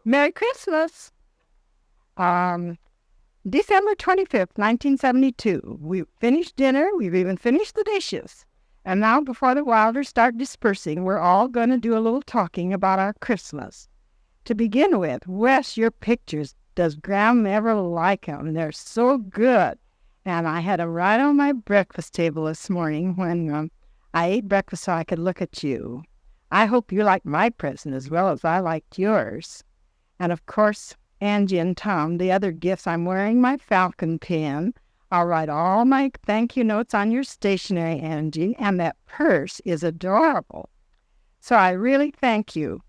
Merry Christmas. December 25th, 1972. We finished dinner. We've even finished the dishes. And now, before the Wilders start dispersing, we're all going to do a little talking about our Christmas. To begin with, Wes, your pictures. Does Graham ever like them? They're so good. And I had them right on my breakfast table this morning when I ate breakfast so I could look at you. I hope you liked my present as well as I liked yours. And of course, Angie and Tom, the other gifts, I'm wearing my falcon pin. I'll write all my thank you notes on your stationery, Angie, and that purse is adorable. So I really thank you.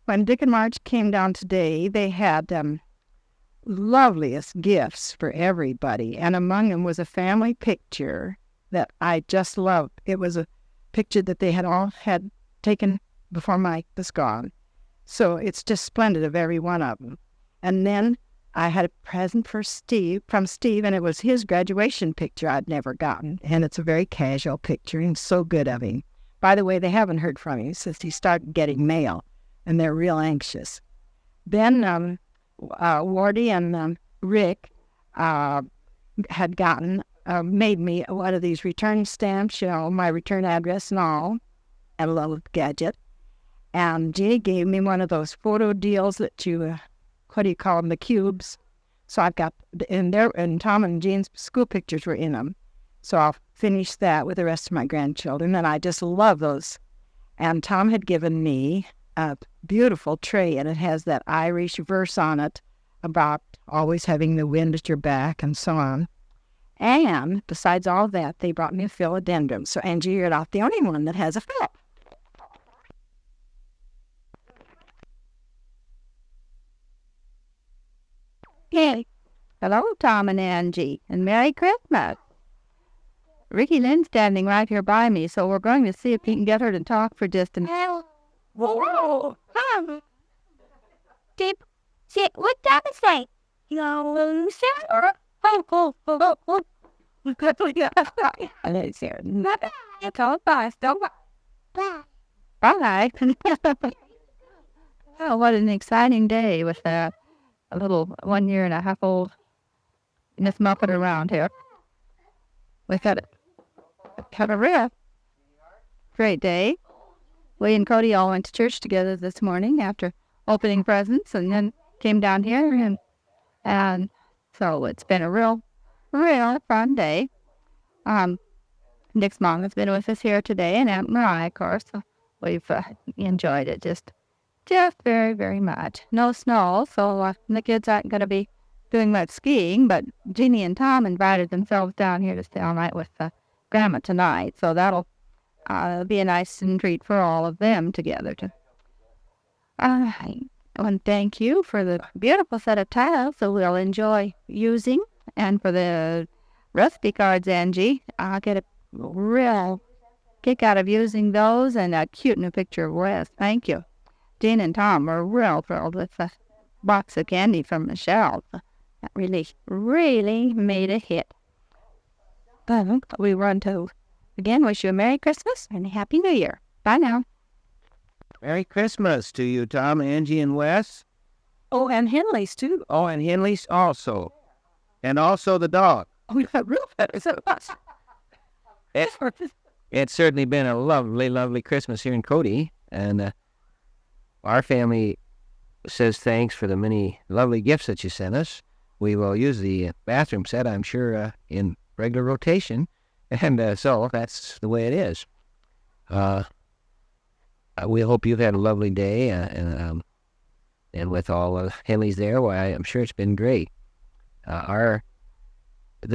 When Dick and Marge came down today, they had loveliest gifts for everybody, and among them was a family picture that I just loved. It was a picture that they had all had taken before Mike was gone. So it's just splendid of every one of them. And then I had a present from Steve, and it was his graduation picture I'd never gotten. And it's a very casual picture and so good of him. By the way, they haven't heard from him since he started getting mail, and they're real anxious. Then Wardi and Rick had made me one of these return stamps, my return address and all, and a little gadget. And Jeannie gave me one of those photo deals that you, what do you call them, the cubes. So I've got, and Tom and Jean's school pictures were in them. So I'll finish that with the rest of my grandchildren, and I just love those. And Tom had given me a beautiful tray, and it has that Irish verse on it about always having the wind at your back and so on. And besides all that, they brought me a philodendron. So Angie, you're not the only one that has a philip. Hey, hello, Tom and Angie, and Merry Christmas. Rikki Lynn's standing right here by me, so we're going to see if we can get her to talk for just a minute. Whoa! Dip, sit, what does it say? You said, or oh. And it's here. Bye. Oh, what an exciting day with a little 1 year and a half old Miss Muppet around here. We've had a real great day. We and Cody all went to church together this morning after opening presents, and then came down here, and so it's been a real fun day. Nick's mom has been with us here today, and Aunt Mariah, of course. So we've enjoyed it just very, very much. No snow, so the kids aren't going to be doing much skiing, but Jeannie and Tom invited themselves down here to stay all night with Grandma tonight, so that'll be a nice treat for all of them together. I want to thank you for the beautiful set of tiles that we'll enjoy using, and for the recipe cards, Angie. I'll get a real kick out of using those, and a cute new picture of Wes. Thank you. Jean and Tom were real thrilled with the box of candy from Michelle. That really made a hit. But we want to again wish you a Merry Christmas and a Happy New Year. Bye now. Merry Christmas to you, Tom, Angie, and Wes. Oh, and Henley's too. Oh, and Henley's also. And also the dog. Oh, you have real feathers. It's certainly been a lovely Christmas here in Cody. And our family says thanks for the many lovely gifts that you sent us. We will use the bathroom set, I'm sure, in regular rotation. And so that's the way it is. We hope you've had a lovely day. And with all of Henley's there, why, I'm sure it's been great. The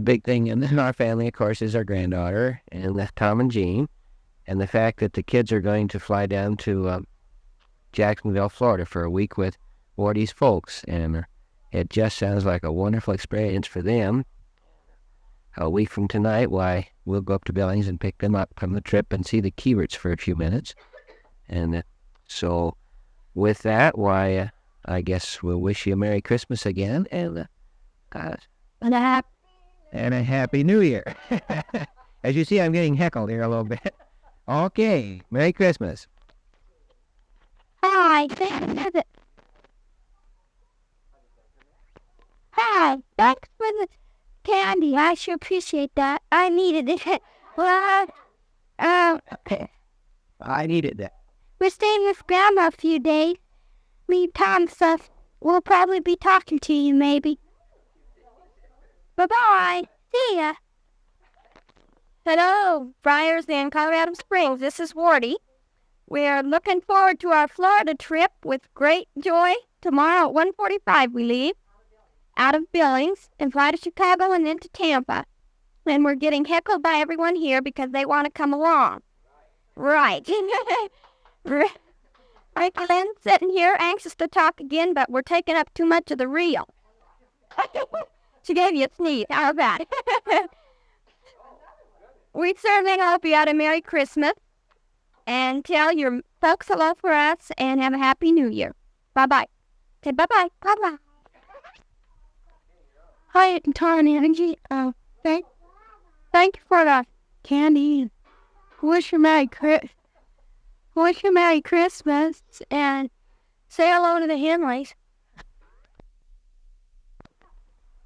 big thing in our family, of course, is our granddaughter, and Tom and Jean, and the fact that the kids are going to fly down to Jacksonville, Florida for a week with Wardi's folks, and it just sounds like a wonderful experience for them. A week from tonight, why, we'll go up to Billings and pick them up from the trip and see the Kieverts for a few minutes. And so with that, why, I guess we'll wish you a Merry Christmas again, and a Happy New Year. As you see, I'm getting heckled here a little bit. Okay, Merry Christmas. Hi. Thanks for the candy. I sure appreciate that. I needed it. Well, I needed that. we're staying with Grandma a few days. Leave Tom stuff. We'll probably be talking to you, maybe. Bye-bye. See ya. Hello, Friars in Colorado Springs. This is Wardi. We're looking forward to our Florida trip with great joy. Tomorrow at 1:45 we leave out of Billings and fly to Chicago and then to Tampa. And we're getting heckled by everyone here because they want to come along. Right. Rikki Lynn's sitting here anxious to talk again, but we're taking up too much of the reel. She gave you a sneeze. How about it? We certainly hope you had a Merry Christmas and tell your folks hello for us and have a Happy New Year. Bye-bye. Say bye-bye. Bye-bye. Hi, Tom and Angie. Thank you for the candy. Wish you Merry Christmas and say hello to the Henleys.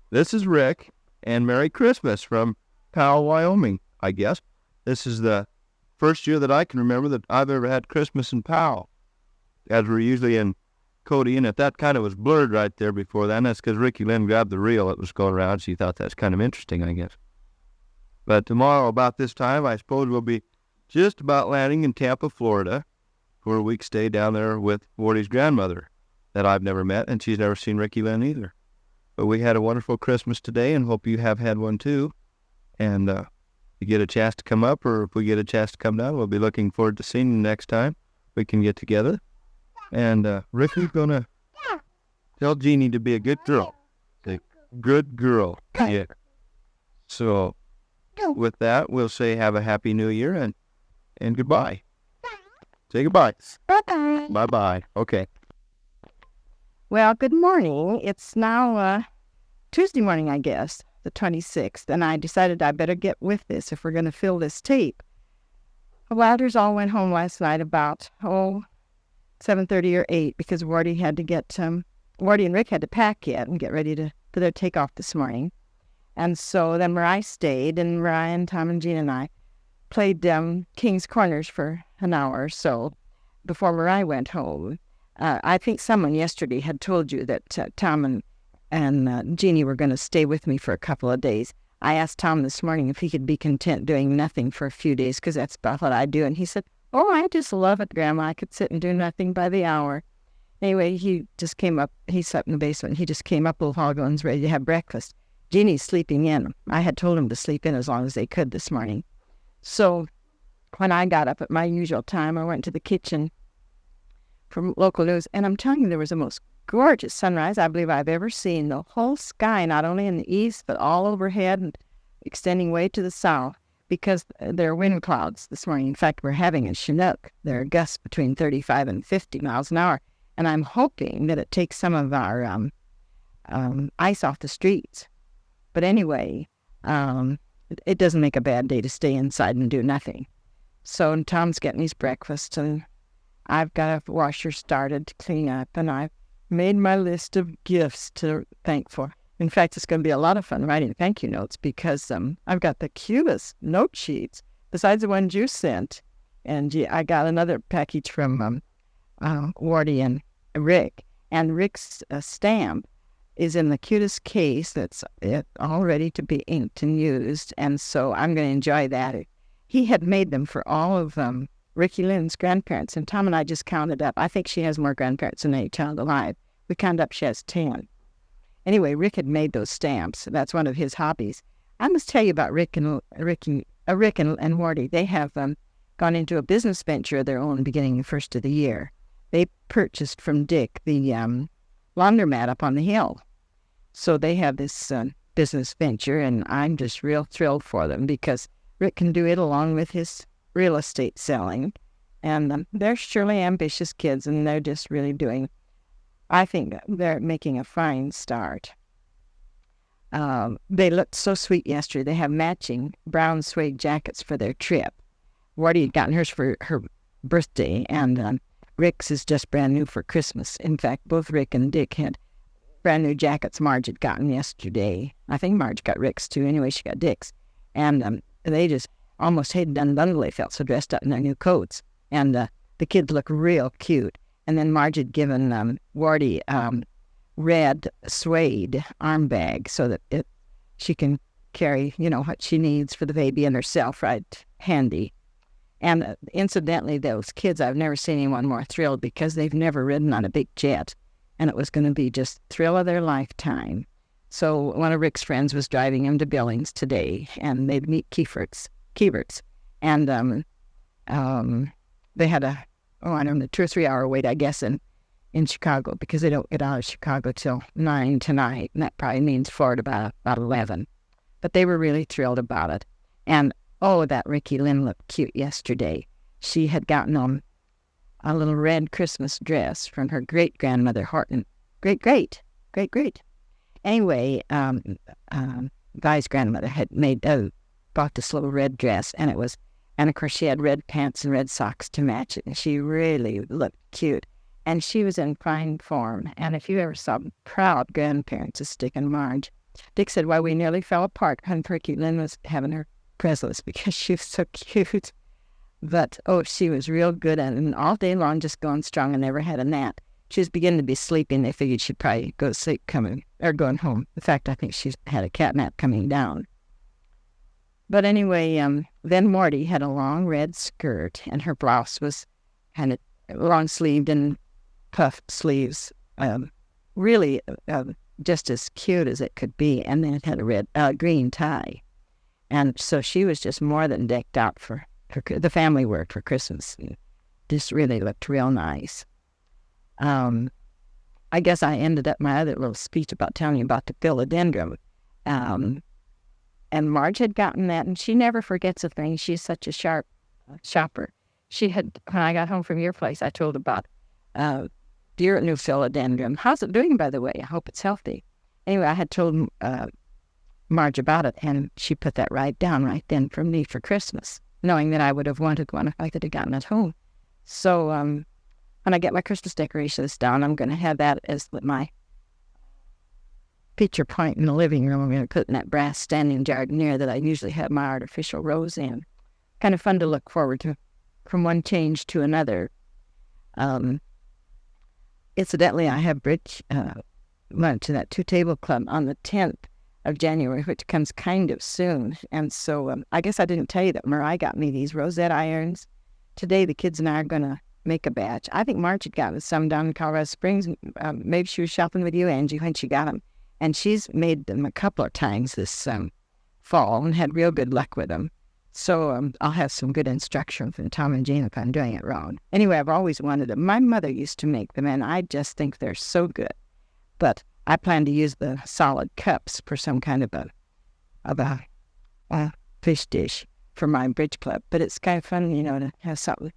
This is Rick, and Merry Christmas from Powell, Wyoming, I guess. This is the first year that I can remember that I've ever had Christmas in Powell, as we're usually in Cody, and that kind of was blurred right there before then. That's because Rikki Lynn grabbed the reel that was going around. She thought that's kind of interesting, I guess. But tomorrow, about this time, I suppose we'll be just about landing in Tampa, Florida, for a week stay down there with Wardi's grandmother that I've never met, and she's never seen Rikki Lynn either. But we had a wonderful Christmas today, and hope you have had one too. And if you get a chance to come up, or if we get a chance to come down, we'll be looking forward to seeing you next time we can get together. And Rikki's going to tell Jeannie to be a good girl. A good girl. Yeah. So with that, we'll say have a Happy New Year and goodbye. Say goodbye. Bye-bye. Bye-bye. Okay. Well, good morning. It's now Tuesday morning, I guess, the 26th, and I decided I better get with this if we're going to fill this tape. The Wilders all went home last night about, 7:30 or 8, because Wardi had to get, Wardi and Rick had to pack yet and get ready for their takeoff this morning. And so then Mariah stayed, and Mariah and Tom and Jeane and I played King's Corners for an hour or so before Mariah went home. I think someone yesterday had told you that Tom and Jeannie were going to stay with me for a couple of days. I asked Tom this morning if he could be content doing nothing for a few days, because that's about what I do. And he said, "Oh, I just love it, Grandma. I could sit and do nothing by the hour." Anyway, he just came up. He slept in the basement. He just came up a little while ago and was ready to have breakfast. Jeannie's sleeping in. I had told him to sleep in as long as they could this morning. So when I got up at my usual time, I went to the kitchen from local news, and I'm telling you, there was the most gorgeous sunrise I believe I've ever seen. The whole sky, not only in the east, but all overhead and extending way to the south, because there are wind clouds this morning. In fact, we're having a Chinook. There are gusts between 35 and 50 miles an hour, and I'm hoping that it takes some of our ice off the streets. But anyway, it doesn't make a bad day to stay inside and do nothing. So Tom's getting his breakfast, and I've got a washer started to clean up, and I've made my list of gifts to thank for. In fact, it's going to be a lot of fun writing thank you notes, because I've got the cutest note sheets, besides the ones you sent. And I got another package from Wardi and Rick, and Rick's stamp is in the cutest case that's all ready to be inked and used, and so I'm going to enjoy that. He had made them for all of Rikki Lynn's grandparents, and Tom and I just counted up. I think she has more grandparents than any child alive. We counted up she has 10. Anyway, Rick had made those stamps. That's one of his hobbies. I must tell you about Rick and Wardi. They have gone into a business venture of their own beginning the first of the year. They purchased from Dick the laundromat up on the hill. So they have this business venture, and I'm just real thrilled for them, because Rick can do it along with his real estate selling. And they're surely ambitious kids, and they're just really doing, I think they're making a fine start. They looked so sweet yesterday. They have matching brown suede jackets for their trip. Wardi had gotten hers for her birthday, and Rick's is just brand new for Christmas. In fact, both Rick and Dick had brand new jackets Marge had gotten yesterday. I think Marge got Rick's too. Anyway, she got Dick's. And they just almost hated unbundle. They felt so dressed up in their new coats. And the kids looked real cute. And then Marge had given Wardi red suede arm bag so that she can carry, what she needs for the baby and herself right handy. And incidentally, those kids, I've never seen anyone more thrilled because they've never ridden on a big jet. And it was going to be just thrill of their lifetime. So one of Rick's friends was driving him to Billings today, and they'd meet Kieferts. And they had a 2 or 3 hour wait, I guess, in Chicago, because they don't get out of Chicago till 9 tonight, and that probably means Florida about 11. But they were really thrilled about it. And, that Rikki Lynn looked cute yesterday. She had gotten on a little red Christmas dress from her great-grandmother Horton. Great. Anyway, Guy's grandmother had bought this little red dress, and of course she had red pants and red socks to match it, and she really looked cute. And she was in fine form. And if you ever saw proud grandparents as Dick and Marge, Dick said, why, we nearly fell apart when Rikki Lynn was having her presents because she was so cute. But, she was real good at it. And all day long just going strong and never had a nap. She was beginning to be sleepy, and they figured she'd probably go to sleep going home. In fact, I think she had a cat nap coming down. But anyway, then Wardi had a long red skirt, and her blouse was kind of long-sleeved and puffed sleeves, really just as cute as it could be. And then it had a green tie. And so she was just more than decked out for the family work for Christmas. Just really looked real nice. I guess I ended up my other little speech about telling you about the philodendron. And Marge had gotten that, and she never forgets a thing. She's such a sharp shopper. When I got home from your place, I told about dear new philodendron. How's it doing, by the way? I hope it's healthy. Anyway, I had told Marge about it, and she put that right down right then for me for Christmas, knowing that I would have wanted one if I could have gotten it home. So when I get my Christmas decorations down, I'm going to have that as my picture point in the living room. I'm going to put in that brass standing jardiniere that I usually have my artificial rose in. Kind of fun to look forward to from one change to another. Incidentally, I have bridge lunch in that 2-table club on the 10th of January, which comes kind of soon. And so I guess I didn't tell you that Mariah got me these rosette irons. Today, the kids and I are going to make a batch. I think Marge had gotten some down in Colorado Springs. Maybe she was shopping with you, Angie, when she got them. And she's made them a couple of times this fall and had real good luck with them. So I'll have some good instruction from Tom and Jeane if I'm doing it wrong. Anyway, I've always wanted them. My mother used to make them, and I just think they're so good. But I plan to use the solid cups for some kind of a fish dish for my bridge club. But it's kind of fun, to have something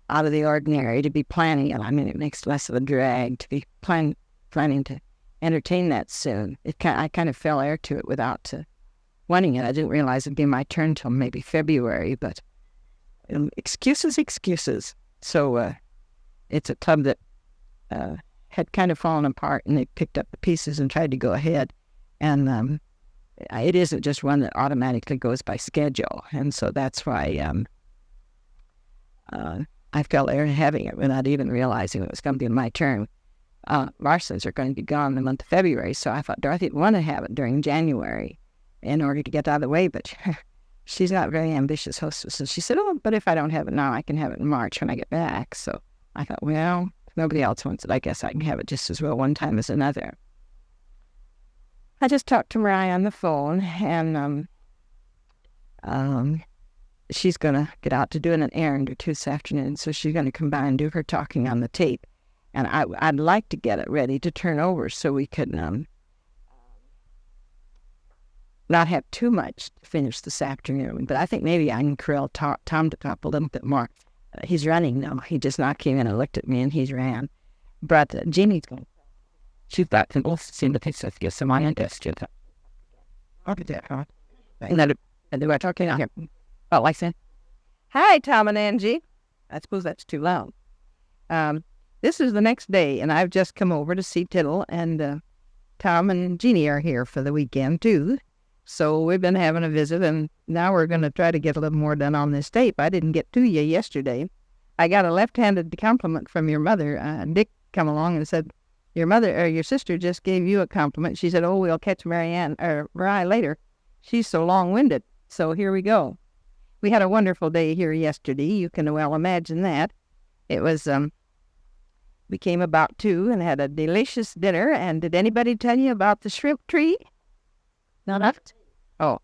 out of the ordinary to be planning. And I mean, it makes less of a drag to be planning to entertain that soon. I kind of fell heir to it without wanting it. I didn't realize it'd be my turn till maybe February, but excuses. So it's a club that had kind of fallen apart, and they picked up the pieces and tried to go ahead. And it isn't just one that automatically goes by schedule. And so that's why I fell heir to having it without even realizing it was going to be my turn. Marston's are going to be gone the month of February, so I thought Dorothy would want to have it during January in order to get out of the way, but she's not a very ambitious hostess. So she said, but if I don't have it now, I can have it in March when I get back. So I thought, well, if nobody else wants it, I guess I can have it just as well one time as another. I just talked to Mariah on the phone, and she's going to get out to doing an errand or two this afternoon, so she's going to come by and do her talking on the tape. And I'd like to get it ready to turn over so we could not have too much to finish this afternoon. But I think maybe I can corral Tom to talk a little bit more. He's running now. He just not came in and looked at me, and he's ran. But Jeanie's going. She's got to also seem to take some my interest. And we're talking out here. Oh, like that? Hi, Tom and Angie. I suppose that's too loud. This is the next day, and I've just come over to see Tiddle and Tom and Jeannie are here for the weekend, too. So we've been having a visit, and now we're going to try to get a little more done on this tape. I didn't get to you yesterday. I got a left-handed compliment from your mother. Dick come along and said, your sister just gave you a compliment. She said, oh, we'll catch Mariah later. She's so long-winded. So here we go. We had a wonderful day here yesterday. You can well imagine that. It was, we came about 2 and had a delicious dinner. And did anybody tell you about the shrimp tree? Not enough? Oh.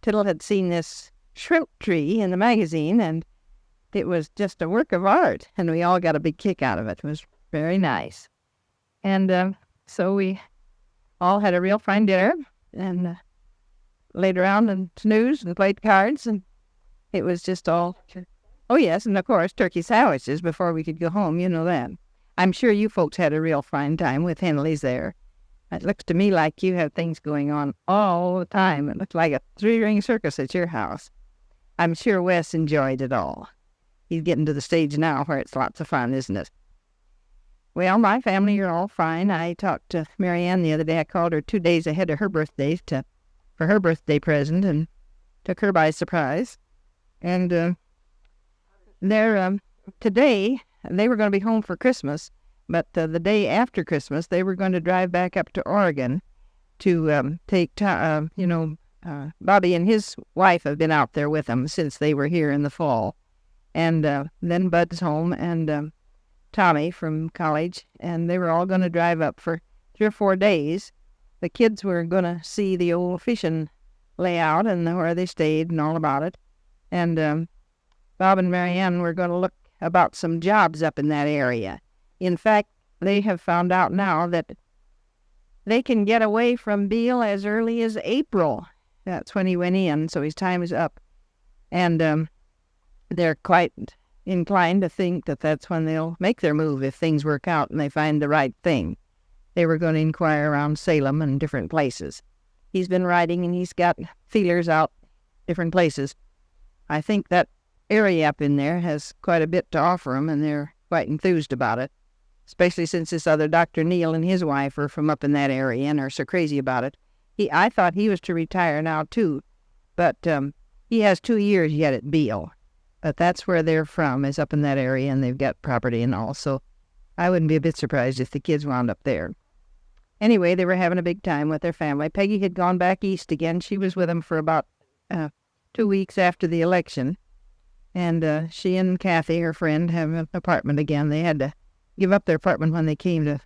Tiddle had seen this shrimp tree in the magazine, and it was just a work of art. And we all got a big kick out of it. It was very nice. And so we all had a real fine dinner and laid around and snoozed and played cards. And it was just all... Oh, yes, and of course, turkey sandwiches before we could go home. You know that. I'm sure you folks had a real fine time with Henley's there. It looks to me like you have things going on all the time. It looked like a 3-ring circus at your house. I'm sure Wes enjoyed it all. He's getting to the stage now where it's lots of fun, isn't it? Well, my family are all fine. I talked to Marianne the other day. I called her 2 days ahead of her birthday for her birthday present and took her by surprise. And today, they were going to be home for Christmas, but the day after Christmas, they were going to drive back up to Oregon to take, Bobby and his wife have been out there with them since they were here in the fall. And then Bud's home and Tommy from college, and they were all going to drive up for 3 or 4 days. The kids were going to see the old fishing layout and where they stayed and all about it. And Bob and Marianne were going to look about some jobs up in that area. In fact, they have found out now that they can get away from Beale as early as April. That's when he went in, so his time is up. And they're quite inclined to think that that's when they'll make their move if things work out and they find the right thing. They were going to inquire around Salem and different places. He's been writing and he's got feelers out different places. I think that area up in there has quite a bit to offer them, and they're quite enthused about it, especially since this other Dr. Neal and his wife are from up in that area and are so crazy about it. I thought he was to retire now, too, but he has 2 years yet at Beale. But that's where they're from, is up in that area, and they've got property and all, so I wouldn't be a bit surprised if the kids wound up there. Anyway, they were having a big time with their family. Peggy had gone back east again. She was with them for about 2 weeks after the election, and she and Kathy, her friend, have an apartment again. They had to give up their apartment when they came to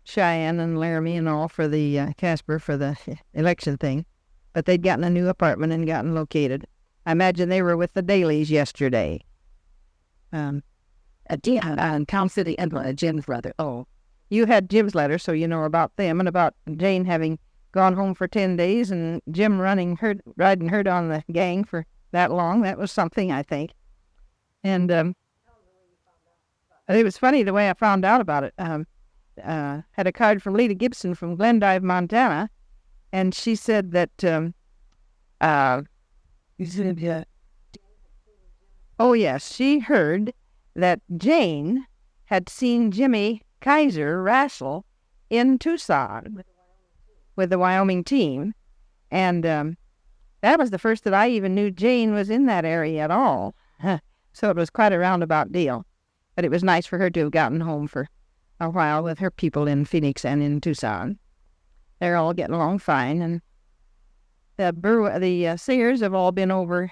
Cheyenne and Laramie and all for the Casper for the election thing, but they'd gotten a new apartment and gotten located. I imagine they were with the Dailies yesterday. Tom City and Jim's brother. Oh, you had Jim's letter, so you know about them and about Jane having gone home for 10 days and Jim riding herd on the gang for that long. That was something, I think. And it was funny the way I found out about it. Had a card from Lydia Gibson from Glendive, Montana, and she said that oh, yes, she heard that Jane had seen Jimmy Kaiser wrestle in Tucson with the Wyoming team, and that was the first that I even knew Jane was in that area at all. So it was quite a roundabout deal, but it was nice for her to have gotten home for a while with her people in Phoenix and in Tucson. They're all getting along fine, and the Sayers have all been over.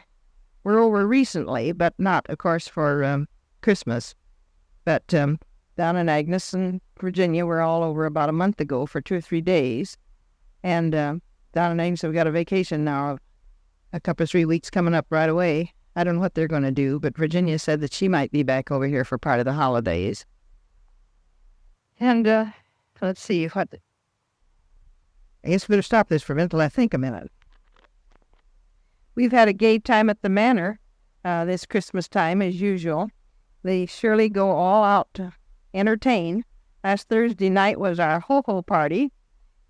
We're over recently, but not, of course, for Christmas. But down in Agnes and Virginia, we're all over about a month ago for 2 or 3 days. And down in Agnes, we've got a vacation now of a couple of 3 weeks coming up right away. I don't know what they're going to do, but Virginia said that she might be back over here for part of the holidays. And let's see, I guess we better stop this for a minute till I think a minute. We've had a gay time at the Manor this Christmas time, as usual. They surely go all out to entertain. Last Thursday night was our ho-ho party,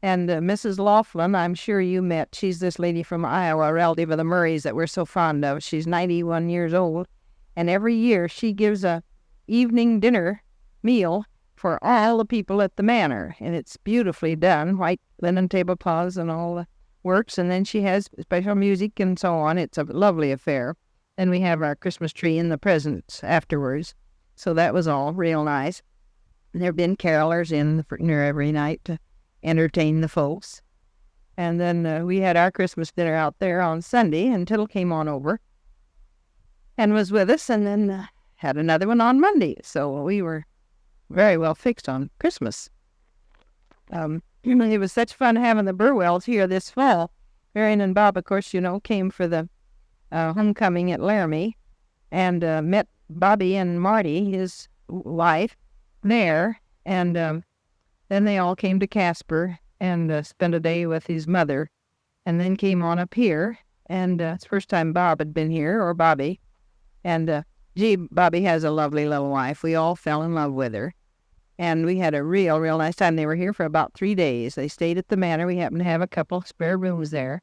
and Mrs. Laughlin, I'm sure you met. She's this lady from Iowa, a relative of the Murrays that we're so fond of. She's 91 years old, and every year she gives a evening dinner meal for all the people at the manor, and it's beautifully done, white linen tablecloths and all the works, and then she has special music and so on. It's a lovely affair. Then we have our Christmas tree and the presents afterwards, so that was all real nice. There have been carolers in every night to entertain the folks. And then we had our Christmas dinner out there on Sunday, and Tiddle came on over and was with us, and then had another one on Monday. So we were very well fixed on Christmas. It was such fun having the Burwells here this fall. Marion and Bob, of course, came for the homecoming at Laramie, and met Bobby and Marty, his wife, there. And then they all came to Casper and spent a day with his mother, and then came on up here. And it's the first time Bob had been here, or Bobby. And Bobby has a lovely little wife. We all fell in love with her. And we had a real nice time. They were here for about 3 days. They stayed at the manor. We happened to have a couple spare rooms there.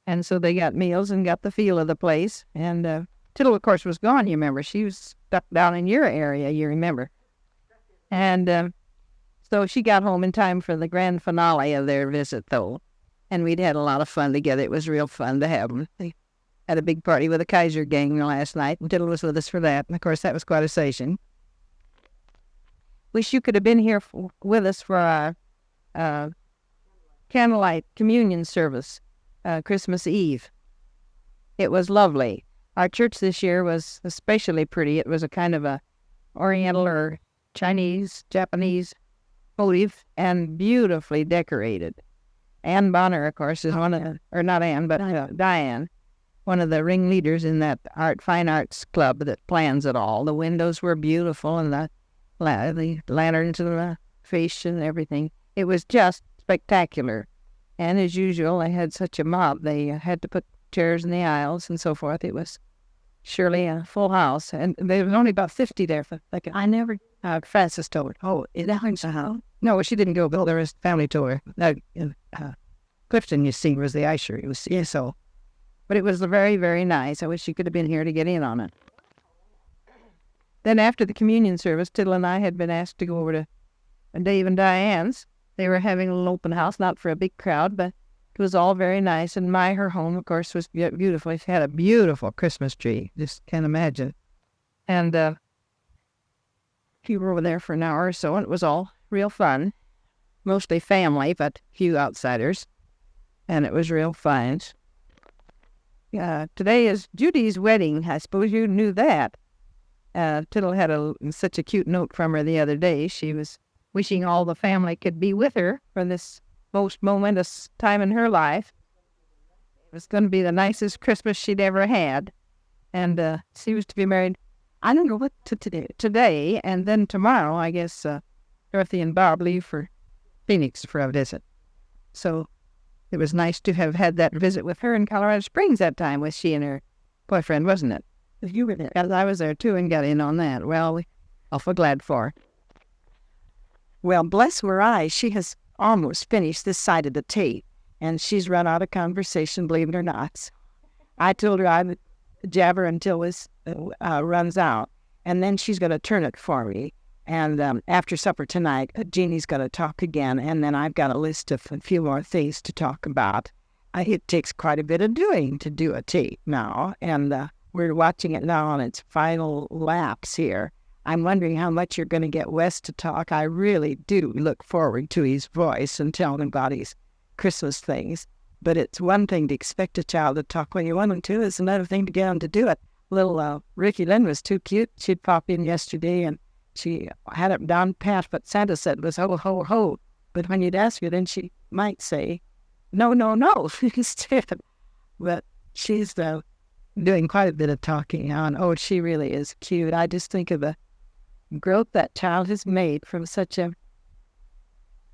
And so they got meals and got the feel of the place. And Tiddle, of course, was gone, you remember. She was stuck down in your area, you remember. And so she got home in time for the grand finale of their visit, though. And we'd had a lot of fun together. It was real fun to have them. They had a big party with the Kaiser gang last night, and Tiddle was with us for that. And, of course, that was quite a sensation. Wish you could have been here with us for our candlelight communion service, Christmas Eve. It was lovely. Our church this year was especially pretty. It was a kind of a Oriental or Chinese, Japanese motif, and beautifully decorated. Ann Bonner, of course, is one of, or not Ann, but Diane, one of the ringleaders in that fine arts club that plans it all. The windows were beautiful, and the lanterns and the fish and everything. It was just spectacular. And as usual, they had such a mob. They had to put chairs in the aisles and so forth. It was surely a full house. And there was only about 50 there. Frances told her, oh, is that house? No, she didn't go, but there was family tour. Clifton, you see, was the usher. It was, yeah, so. But it was very, very nice. I wish you could have been here to get in on it. Then after the communion service, Tiddle and I had been asked to go over to Dave and Diane's. They were having a little open house, not for a big crowd, but it was all very nice. And her home, of course, was beautiful. She had a beautiful Christmas tree. Just can't imagine. And we were over there for an hour or so, and it was all real fun. Mostly family, but few outsiders. And it was real fun. Today is Judy's wedding. I suppose you knew that. Tiddle had such a cute note from her the other day. She was wishing all the family could be with her for this most momentous time in her life. It was going to be the nicest Christmas she'd ever had. And she was to be married, I don't know what, today, and then tomorrow, I guess, Dorothy and Bob leave for Phoenix for a visit. So it was nice to have had that visit with her in Colorado Springs that time with she and her boyfriend, wasn't it? You were there. Because I was there, too, and got in on that. Well, we awful glad for her. Well, bless her eyes, she has almost finished this side of the tape, and she's run out of conversation, believe it or not. I told her I would jabber until this runs out, and then she's going to turn it for me. And after supper tonight, Jeannie's going to talk again, and then I've got a list of a few more things to talk about. It takes quite a bit of doing to do a tape now, and we're watching it now on its final laps here. I'm wondering how much you're going to get Wes to talk. I really do look forward to his voice and telling about his Christmas things. But it's one thing to expect a child to talk when you want them to. It's another thing to get them to do it. Little Rikki Lynn was too cute. She'd pop in yesterday, and she had it down pat, but Santa said was ho, ho, ho. But when you'd ask her, then she might say, no, no, no, instead. But she's doing quite a bit of talking on. Oh, she really is cute. I just think of the growth that child has made from such a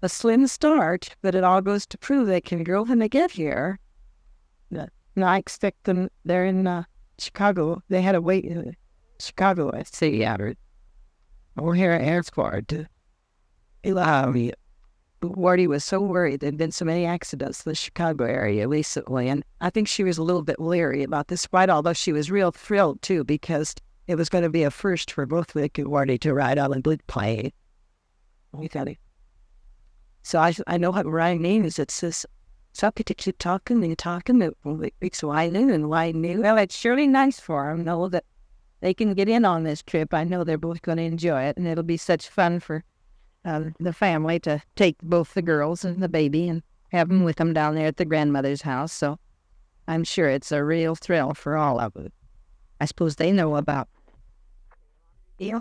slim start, but it all goes to prove they can grow when they get here. And I expect them, they're in Chicago. They had a wait in Chicago at City Outer. Or here at Airport. Wardi was so worried. There'd been so many accidents in the Chicago area recently, and I think she was a little bit leery about this ride, although she was real thrilled, too, because it was going to be a first for both Rick and Wardi to ride on a good plane. We got it. So I know what Ryan means. It's this. So to keep talking and talking. It's why new and why new. Well, it's surely nice for them. Know that they can get in on this trip. I know they're both going to enjoy it, and it'll be such fun for the family to take both the girls and the baby and have them with them down there at the grandmother's house. So I'm sure it's a real thrill for all of them. I suppose they know about. Yeah.